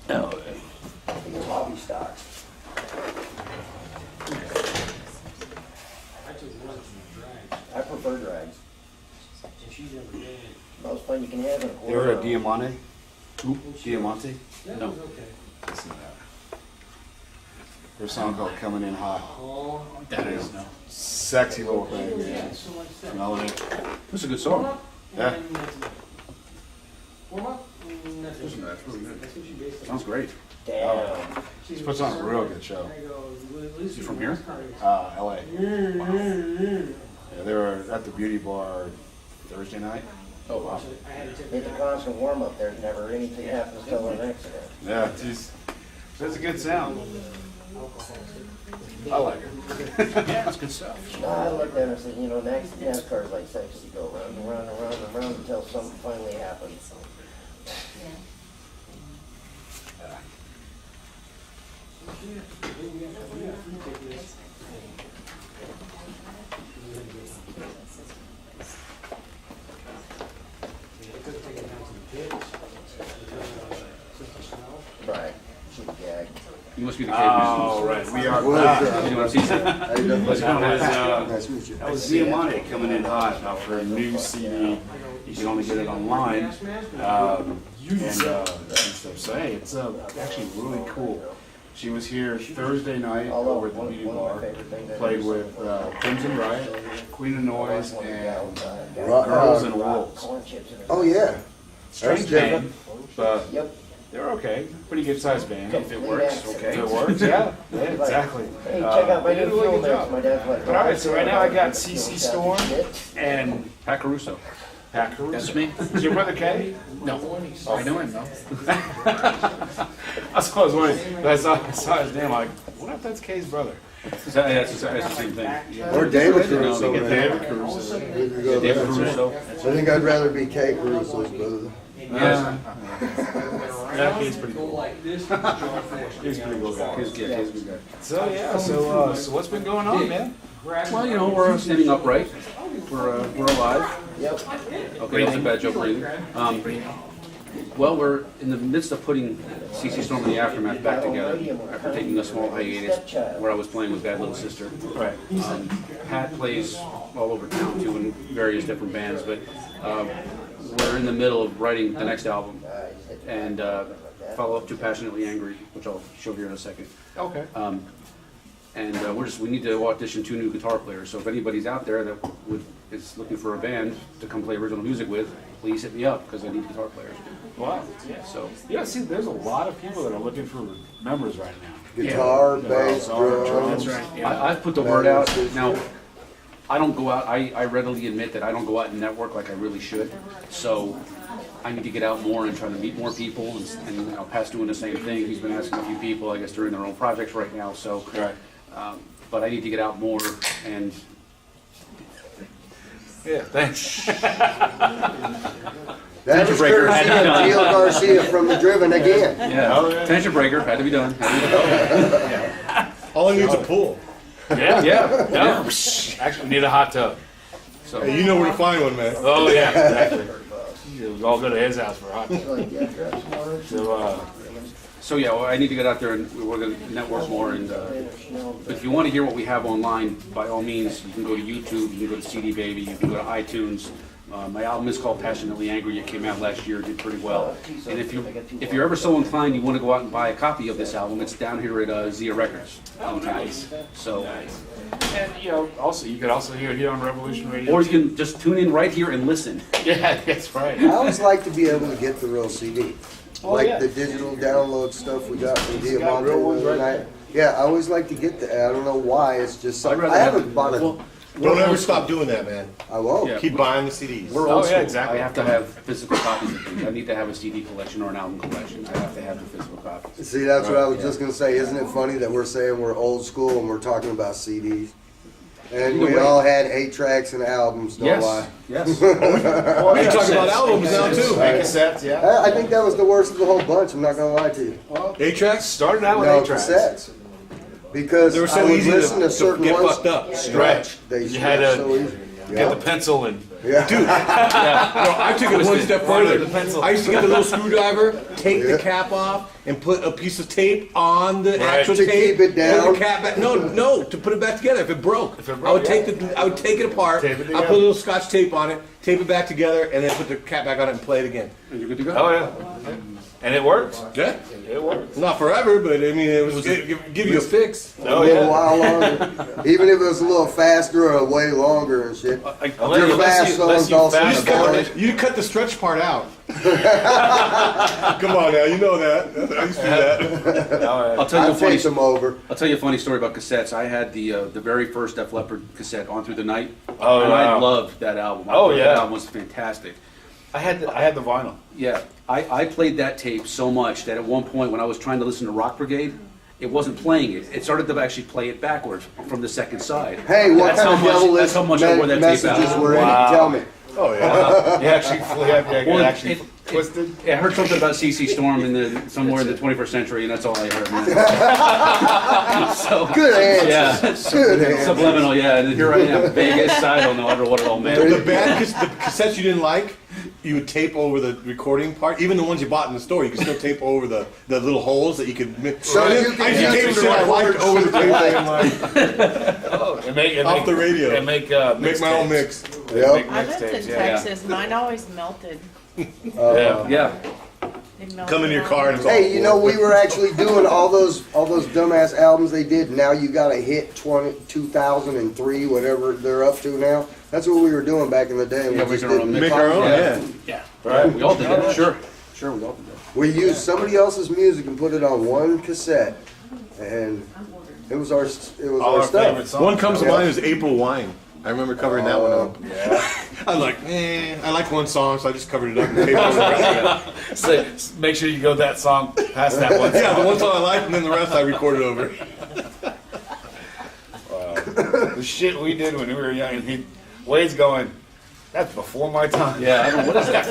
Oh, These hobby stocks. I prefer drags. Most fun you can have in a quarter. you ever heard of mile. Diamante? Diamante? No. Listen to that. There's a song called Coming In Hot. That is no. Sexy little thing, man. Melody. That's a good song. Yeah. Listen, that's really good. Sounds great. Damn. He puts on a real good show. Is he from here? LA. Yeah, they were at the beauty bar Thursday night. Oh, wow. It's a constant warm up there. Never anything happens till an accident. Yeah, it's a good sound. I like it. Yeah, that's good stuff. No, I looked at it and said, you know, NASCAR's like sex. You go round and round and round and round until something finally happens. Right. Cheap gag. You must be the Oh, kid. right. We are. You want to see something? That was Diamante coming in hot now for a new CD. You can only get it online. As I'm saying, it's actually really cool. She was here Thursday night over at the beauty bar. Played with Crimson Riot, Queen of Noise, and Girls and Wolves. Corn chips in it. Oh, yeah. Strange band, but Yep. they're okay. Pretty good sized band. If it works, okay. If it works, yeah, exactly. Hey, check out my they did new a really fuel good mix. job. My dad's like, All right, so right now I got CC Storm and Pat Caruso. Pat Caruso. That's me. Is your brother Kay? No. I know him, though. I was close when I saw his name. I'm like, what if that's Kay's brother? That's the same thing. Or David Caruso. Get man. David Caruso. We could go David there. Caruso. I think I'd rather be Kay Caruso's brother. Yeah. That Kay's pretty cool. He's a pretty cool guy. He's good. He's good. So yeah, so what's been going on, man? Well, you know, we're standing upright. We're alive. Yep. Okay, that's a bad joke, breathing. Well, we're in the midst of putting CC Storm and the Aftermath back together after taking a small hiatus where I was playing with Bad Little Sister. Right. Pat plays all over town too in various different bands, but we're in the middle of writing the next album and follow up to Passionately Angry, which I'll show here in a second. Okay. And we need to audition 2 new guitar players. So if anybody's out there that is looking for a band to come play original music with, please hit me up because I need guitar players. Wow. So Yeah, see, there's a lot of people that are looking for members right now. Guitar, bass, drums. That's right. I've put the word out. Now, I don't go out, I readily admit that I don't go out and network like I really should. So I need to get out more and try to meet more people. And you know, Pat's doing the same thing. He's been asking a few people, I guess, during their own projects right now. So, Right. but I need to get out more and Yeah, thanks. That is Breaker had courtesy it of done. Gio Garcia from The Driven again. yeah, tension breaker had to be done. All he needs is a pool. Yeah, Yeah, no. Actually, we need a hot tub. So Hey, you know where to find one, man. Oh yeah, exactly. We'll all go to his house for a hot tub. So, yeah, well, I need to get out there and we're going to network more. And if you want to hear what we have online, by all means, you can go to YouTube, you can go to CD Baby, you can go to iTunes. My album is called Passionately Angry. It came out last year, did pretty well. And if you're ever so inclined, you want to go out and buy a copy of this album, it's down here at Zia Records. oh, nice. So, And also you could also hear it here on Revolution Radio. or you can just tune in right here and listen. Yeah, that's right. I always like to be able to get the real CD. Oh, Like yeah. the digital download stuff we got from got Diamante real ones the other right night. Yeah, I always like to get that. I don't know why. It's just I'd something. rather I have haven't it- bought well, it. Don't ever stop doing that, man. I won't. Yeah. Keep buying the CDs. We're Oh, old yeah, school. exactly. I have to have physical copies of things. I need to have a CD collection or an album collection. I have to have the physical copies. See, that's what I was just gonna say. Isn't it funny that we're saying we're old school and we're talking about CDs? And we Either way. all had 8 tracks and albums. Don't lie. Yes. You're talking about albums now, too. Cassettes, yeah. I think that was the worst of the whole bunch. I'm not gonna lie to you. 8 tracks? Started out with No 8 tracks. cassettes. Because They were I so would easy listen to to certain get ones. fucked up. Stretch. They You had stretch to so easy. get the pencil and Yeah. Dude, I took it one step further. I used to get the little screwdriver, take the cap off, and put a piece of tape on the actual To tape. keep it down? Put the cap back. No, to put it back together if it broke. I would take it apart. Tape it I together. put a little Scotch tape on it, tape it back together, and then put the cap back on it and play it again. And you're good to go. Oh yeah. And it works. Yeah, It works. not forever, but I mean, it give you a fix. A little while longer. Even if it was a little faster or way longer and shit. Your fast songs also fast count. You cut the stretch part out. Come on now, you know that. I used to do that. I'll tell you a I'd funny. take them over. I'll tell you a funny story about cassettes. I had the very first Def Leppard cassette, "On Through the Night," Oh, and I wow. loved that album. I Oh, thought yeah. that album was fantastic. I had the vinyl. Yeah, I played that tape so much that at one point when I was trying to listen to Rock Brigade, it wasn't playing it. It started to actually play it backwards from the second side. Hey, what That's kind of how much- devilish that's how much I wore that tape messages out. were in it? Wow. Tell me. Oh yeah. You actually, Well, actually twisted. I heard something about CC Storm somewhere in the 21st century, and that's all I heard. Man. So, Good answer. yeah, Good answer. subliminal. Yeah, and here I am, Vegas. I don't know what it all meant. The cassettes you didn't like, you would tape over the recording part. Even the ones you bought in the store, you could still tape over the little holes that you could mix. So you can I used to use tape the shit I liked records. over the tape I didn't like. Off the radio. And make Make my own mix. Yep. I lived in mixtapes. Yeah. Texas. Mine always melted. Yeah. Yeah, They melted Come in your on car and me. it's all. Hey, you know, we were actually doing all those dumbass albums they did. Now you got to hit 2003, whatever they're up to now. That's what we were doing back in the day. Yeah, We we just can all didn't mix Make our own, Yeah. yeah. yeah. Right. We all did that. Sure, we all did that. We used somebody else's music and put it on one cassette, and it was our All our favorite stuff. songs. One comes to mind is April Wine. I remember covering that one up. Yeah. I was like, I like one song, so I just covered it up and taped over the rest. So make sure you go that song past that one. Yeah, the one song I liked, and then the rest I recorded over. The shit we did when we were young, and Wade's going, that's before my time. Yeah, I don't know what is that.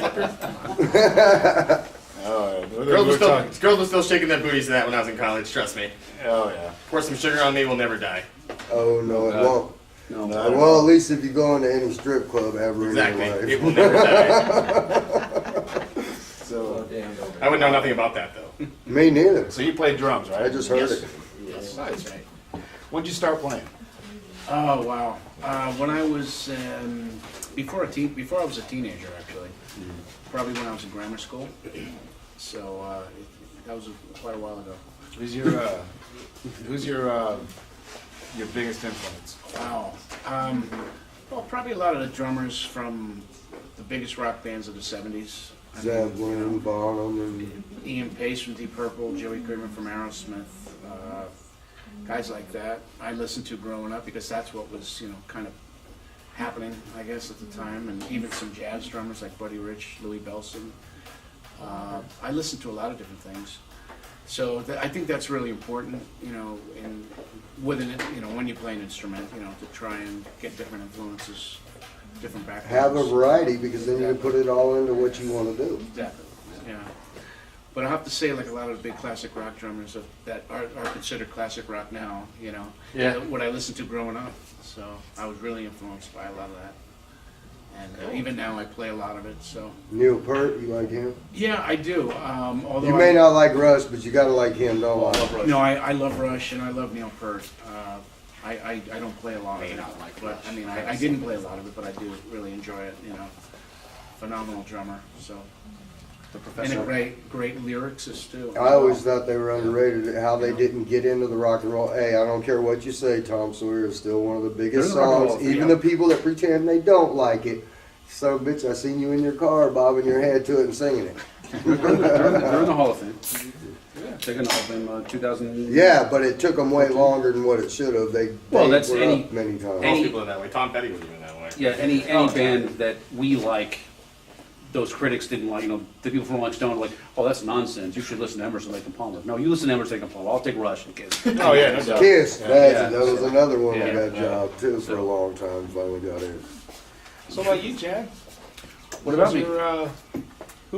Girls were still shaking their booties to that when I was in college, trust me. Oh yeah. Pour some sugar on me, we'll never die. Oh no, it won't. No, Well, at least if you go into any strip club ever Exactly. in your It life. will never die. So I would know nothing about that though. Me neither. you played drums, right? I just heard it. Nice. When'd you start playing? Oh wow! When I was before I was a teenager, actually, probably when I was in grammar school. So that was quite a while ago. Who's your biggest influence? Wow. Well, probably a lot of the drummers from the biggest rock bands of the '70s. I mean, Zeppelin, Bonham, and Ian Pace from Deep Purple, Joey Goodman from Aerosmith, guys like that. I listened to growing up because that's what was, kind of happening, I guess, at the time, and even some jazz drummers like Buddy Rich, Louis Bellson. I listened to a lot of different things. So I think that's really important, in within it, when you play an instrument, to try and get different influences, different backgrounds. have a variety because then you can put it all into what you want to do. Exactly, yeah. But I have to say, like a lot of the big classic rock drummers that are considered classic rock now, Yeah. what I listened to growing up. So I was really influenced by a lot of that. And even now I play a lot of it, so. Neil Peart, you like him? Yeah, I do, although. You may not like Rush, but you gotta like him, don't you? No, I love Rush and I love Neil Peart. I don't play a lot of it, but I mean, I didn't play a lot of it, but I do really enjoy it, Phenomenal drummer, so. And a great lyricist too. I always thought they were underrated, how they didn't get into the rock and roll. Hey, I don't care what you say, Tom Sawyer is still one of the biggest They're in the rock and songs. roll, Even the people that pretend they don't like it. Son of a bitch, I seen you in your car bobbing your head to it and singing it. They're in the Hall of Fame. Yeah, taking the Hall of Fame 2000. Yeah, but it took them way longer than what it should have. They Well, that's were any- up many times. Most people are that way. Tom Petty was even that way. Yeah, any band that we like, those critics didn't like. The people from Rolling Stone were like, "Oh, that's nonsense. You should listen to Emerson, Lake and Palmer." No, you listen to Emerson, Lake and Palmer. I'll take Rush and Kiss. Oh yeah, no doubt. Kiss, Yeah. that was another one Yeah. that got job too for a long time. Finally got in. So about you, Chad? What about Who's me? your,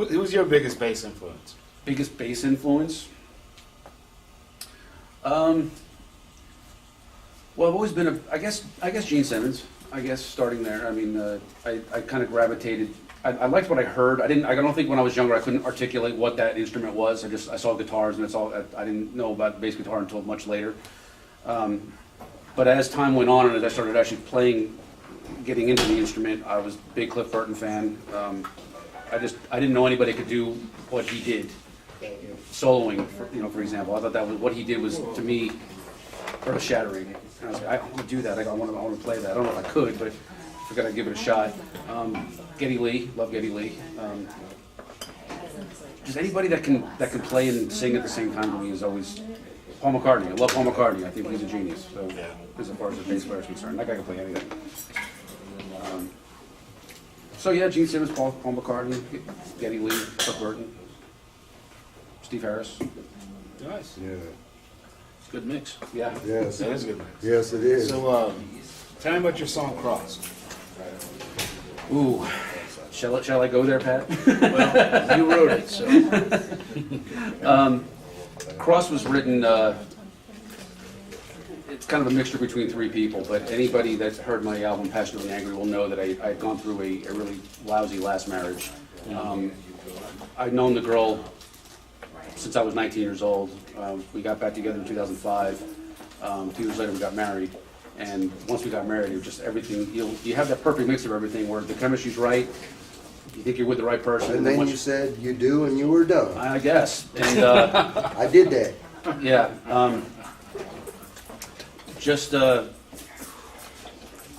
who's your biggest bass influence? Biggest bass influence? Well, I've always been I guess Gene Simmons. I guess starting there, I mean, I kind of gravitated. I liked what I heard. I don't think when I was younger I couldn't articulate what that instrument was. I saw guitars and that's all. I didn't know about bass guitar until much later. But as time went on and as I started actually playing, getting into the instrument, I was a big Cliff Burton fan. I didn't know anybody could do what he did, soloing, for example. I thought that was what he did was to me earth shattering. And I was like, I want to do that. I want to play that. I don't know if I could, but I figured I'd give it a shot. Geddy Lee, love Geddy Lee. Just anybody that can play and sing at the same time to me is always. Paul McCartney. I love Paul McCartney. I think he's a genius. So, as far as the bass player is concerned, that guy can play anything. So yeah, Gene Simmons, Paul McCartney, Geddy Lee, Cliff Burton, Steve Harris. Nice. Yeah. It's a good mix. Yeah. Yes. That is a good. Yes, it is. So, tell me about your song "Cross." Ooh. Shall I go there, Pat? Well, you wrote it, so. Cross was written, it's kind of a mixture between three people, but anybody that's heard my album Passionately Angry will know that I had gone through a really lousy last marriage. I'd known the girl since I was 19 years old. We got back together in 2005. 2 years later we got married. And once we got married, it was just everything, you have that perfect mix of everything where the chemistry's right, you think you're with the right person. And then you said you do and you were done. I guess. And I did that. yeah,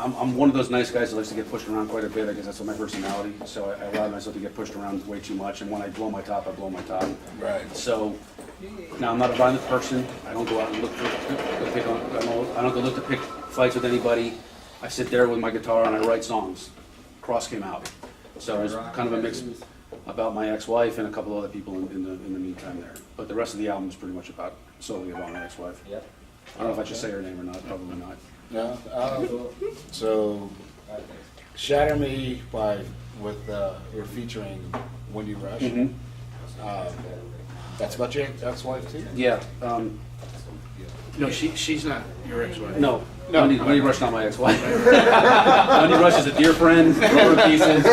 I'm one of those nice guys that likes to get pushed around quite a bit. I guess that's my personality. So I allow myself to get pushed around way too much. And when I blow my top, I blow my top. Right. So now I'm not a violent person. I don't go out and look for pick on. I don't go look to pick fights with anybody. I sit there with my guitar and I write songs. Cross came out. So it's kind of a mix about my ex-wife and a couple other people in the meantime there. But the rest of the album is pretty much solely about my ex-wife. Yep. I don't know if I should say her name or not. Probably not. No. So, "Shatter Me" you're featuring Wendy Rush. Mm-hmm. That's about your ex-wife too. Yeah. No, she's not your ex-wife. No. Wendy Rush, not my ex-wife. Wendy Rush is a dear friend. Roll her pieces.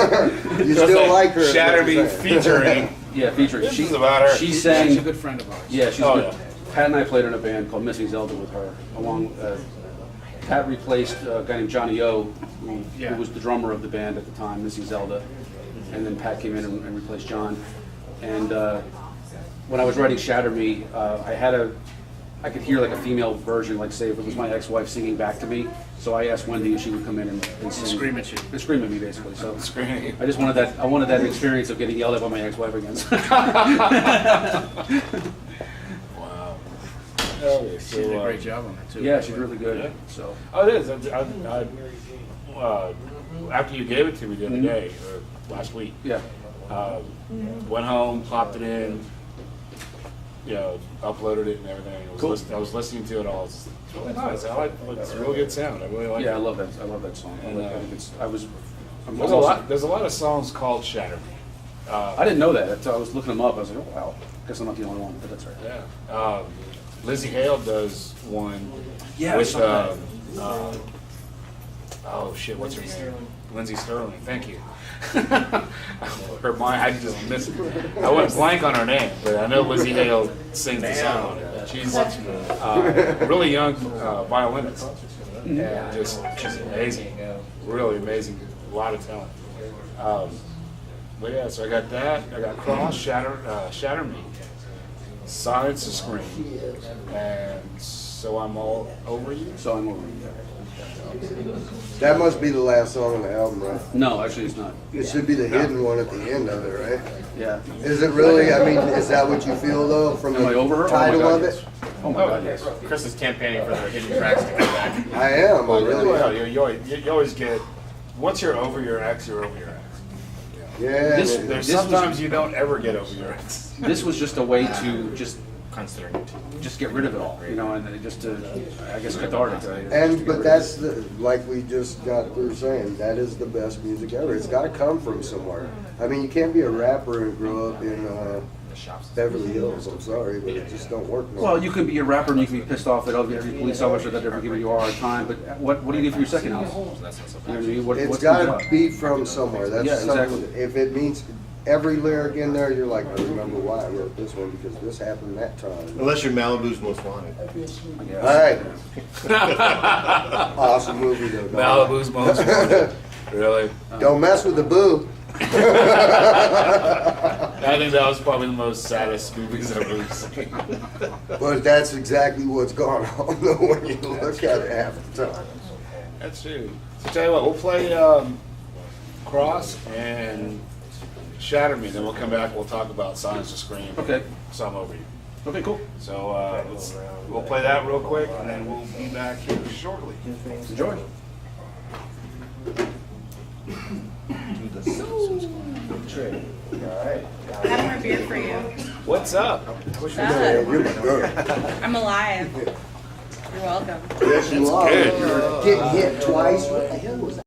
You still like her. "Shatter Me" featuring. Yeah, featuring. This is about her. She She's sang. a good friend of ours. Yeah, she's Oh, good. yeah. Pat and I played in a band called Missing Zelda with her. Pat replaced a guy named Johnny O, who was the drummer of the band at the time, Missing Zelda. And then Pat came in and replaced John. And when I was writing "Shatter Me," I could hear like a female version, like say if it was my ex-wife singing back to me. So I asked Wendy if she would come in and sing. Scream at you. And scream at me, basically. So Screaming. I just wanted that. I wanted that experience of getting yelled at by my ex-wife again. Wow. Okay, She did a great job on it, too. Yeah, she's really good. Yeah. So Oh, it is. After you gave it to me the other day, or last week, yeah, went home, popped it in, uploaded it and everything. Cool. I was listening to it all. It's really nice. It's a really good sound. I really like it. yeah, I love that. I love that song. I think it's. I'm There's a lot of songs called "Shatter Me." I didn't know that. I was looking them up. I was like, oh wow. Guess I'm not the only one, but that's right. Yeah. Lizzie Hale does one. Yeah, I With saw that. oh shit, what's her name? Lindsay Sterling. Thank you. Her mind, I just missed it. I went blank on her name, but I know Lizzie Hale sings the song on it. She's a really young violinist, and she's amazing, really amazing, a lot of talent. But yeah, so I got that. I got "Cross," Shatter Me," "Silence to Scream," and "So I'm All Over You." So I'm over. That must be the last song on the album, right? No, actually, it's not. It should be the hidden one at the end of it, right? Yeah. Is it really? I mean, is that what you feel though from Am I over her? the title God, of yes. it? Oh my God, yes. Chris is campaigning for the hidden tracks to come back. I am. I really. Well, you always get, once you're over your ex, you're over your ex. Yeah. This- man. There's This was- sometimes you don't ever get over your ex. This was just a way to Considering it. just get rid of it all, and just to, I guess, cathartic. But that's like we just got through saying, that is the best music ever. It's got to come from somewhere. I mean, you can't be a rapper and grow up in Beverly Hills, I'm sorry, but it just don't work no Well, more. you can be a rapper and you can be pissed off at every police officer that ever giving you a hard time, but what do you do for your second house? You know what I mean? It's What's your gotta job? be from somewhere, that's Yeah, exactly. something, if it means every lyric in there, you're like, I remember why I wrote this one, because this happened that time. Unless you're Malibu's Most Wanted. Yes. Alright. Awesome movie though, dog. Malibu's Most Wanted. Really? Don't mess with the boo. I think that was probably the most saddest movies I've ever seen. But that's exactly what's going on though when you look at it half the time. That's true. So tell you what, we'll play Cross and Shatter Me, then we'll come back, we'll talk about Silence to Scream. Okay. Some over you. Okay, cool. So we'll play that real quick, and then we'll be back here shortly. Enjoy. Alright. I have more beer for you. What's up? What's Yeah, up? you're my girl. I'm alive. You're welcome. Yes, you are. good. Getting hit twice. What the hell was that?